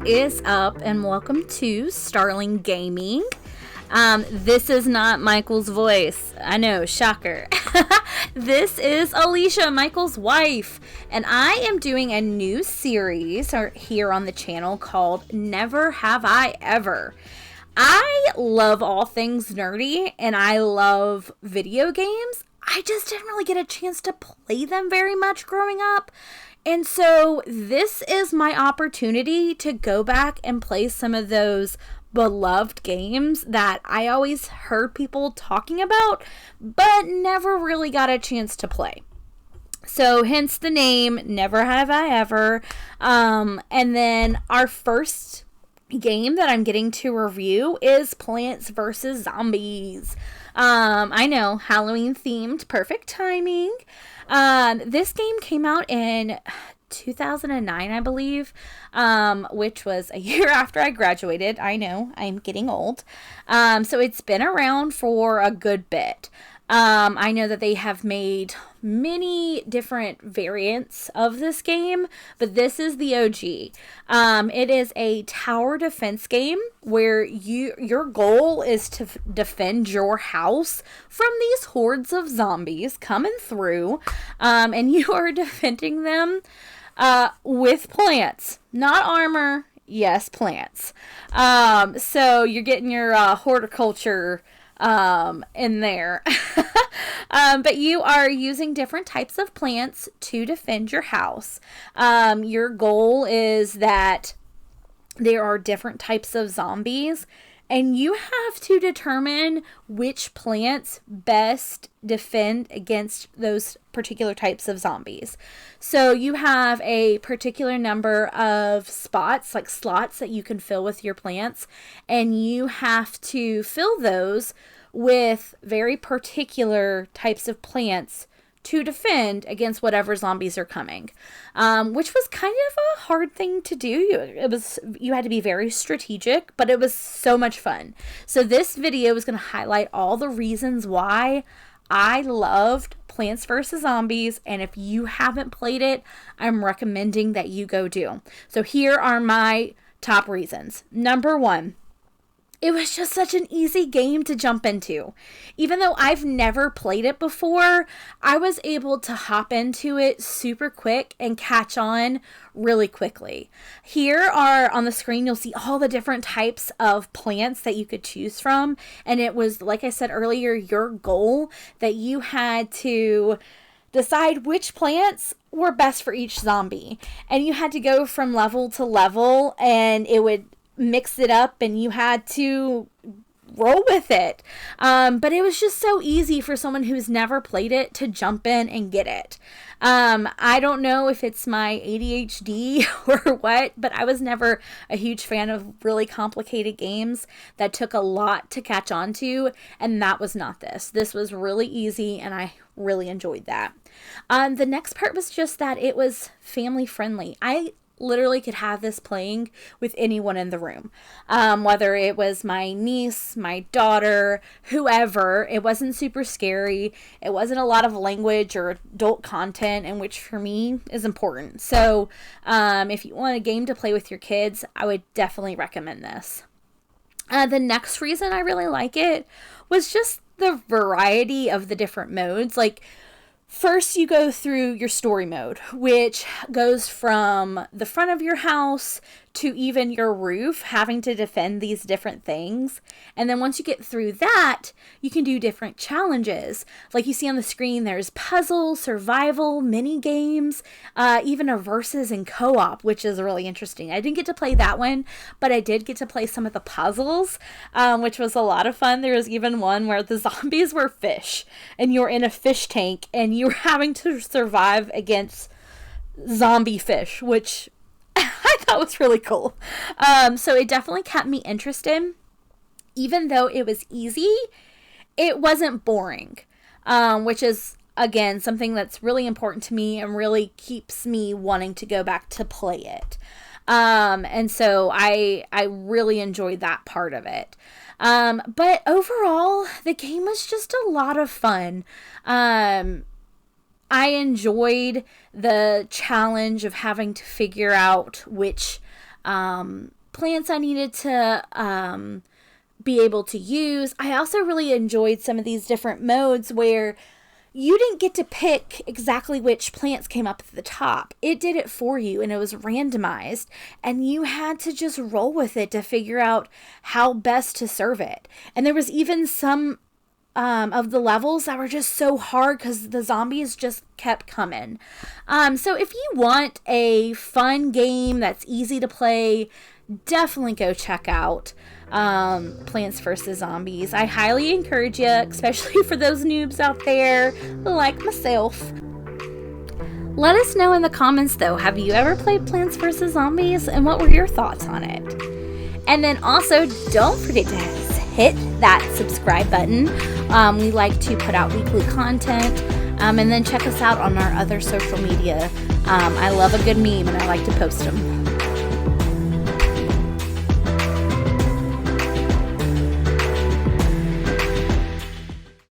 What is up, and welcome to Starling Gaming. This is not Michael's voice. I know, shocker. This is Alicia, Michael's wife, and I am doing a new series here on the channel called Never Have I Ever. I love all things nerdy, and I love video games. I just didn't really get a chance to play them very much growing up. And so this is my opportunity to go back and play some of those beloved games that I always heard people talking about, but never really got a chance to play. So hence the name, Never Have I Ever. And then our first game that I'm getting to review is Plants vs. Zombies. I know, Halloween themed, perfect timing. This game came out in 2009, I believe, which was a year after I graduated. I know, I'm getting old. So it's been around for a good bit. I know that they have made many different variants of this game, but this is the OG. It is a tower defense game where your goal is to defend your house from these hordes of zombies coming through, and you are defending them with plants, not armor. Yes, plants. So you're getting your horticulture in there. But you are using different types of plants to defend your house. Your goal is that there are different types of zombies, and you have to determine which plants best defend against those particular types of zombies. So you have a particular number of spots, like slots, that you can fill with your plants, and you have to fill those with very particular types of plants to defend against whatever zombies are coming, which was kind of a hard thing to do. You had to be very strategic, but it was so much fun. So this video is going to highlight all the reasons why I loved Plants vs. Zombies, and if you haven't played it, I'm recommending that you go do. So here are my top reasons. Number one, it was just such an easy game to jump into. Even though I've never played it before, I was able to hop into it super quick and catch on really quickly. Here are on the screen, you'll see all the different types of plants that you could choose from. And it was, like I said earlier, your goal that you had to decide which plants were best for each zombie. And you had to go from level to level, and it would mix it up, and you had to roll with it. But it was just so easy for someone who's never played it to jump in and get it. I don't know if it's my ADHD or what, but I was never a huge fan of really complicated games that took a lot to catch on to, and that was not this. This was really easy, and I really enjoyed that. The next part was just that it was family friendly. I literally could have this playing with anyone in the room, whether it was my niece, my daughter, whoever. It wasn't super scary. It wasn't a lot of language or adult content, and which for me is important. So if you want a game to play with your kids, I would definitely recommend this. The next reason I really like it was just the variety of the different modes. Like, first, you go through your story mode, which goes from the front of your house to even your roof, having to defend these different things. And then once you get through that, you can do different challenges. Like you see on the screen, there's puzzle, survival, mini games, even a versus and co-op, which is really interesting. I didn't get to play that one, but I did get to play some of the puzzles, which was a lot of fun. There was even one where the zombies were fish, and you're in a fish tank, and you were having to survive against zombie fish, which I thought was really cool. So it definitely kept me interested. Even though it was easy, it wasn't boring, which is, again, something that's really important to me and really keeps me wanting to go back to play it. And so I really enjoyed that part of it. But overall, the game was just a lot of fun. I enjoyed the challenge of having to figure out which plants I needed to be able to use. I also really enjoyed some of these different modes where you didn't get to pick exactly which plants came up at the top. It did it for you, and it was randomized, and you had to just roll with it to figure out how best to serve it. And there was even some of the levels that were just so hard because the zombies just kept coming. So if you want a fun game that's easy to play, definitely go check out Plants vs. Zombies. I highly encourage you, especially for those noobs out there like myself. Let us know in the comments though, have you ever played Plants vs. Zombies, and what were your thoughts on it? And then also, don't forget to hit that subscribe button. We like to put out weekly content, and then check us out on our other social media. I love a good meme, and I like to post them.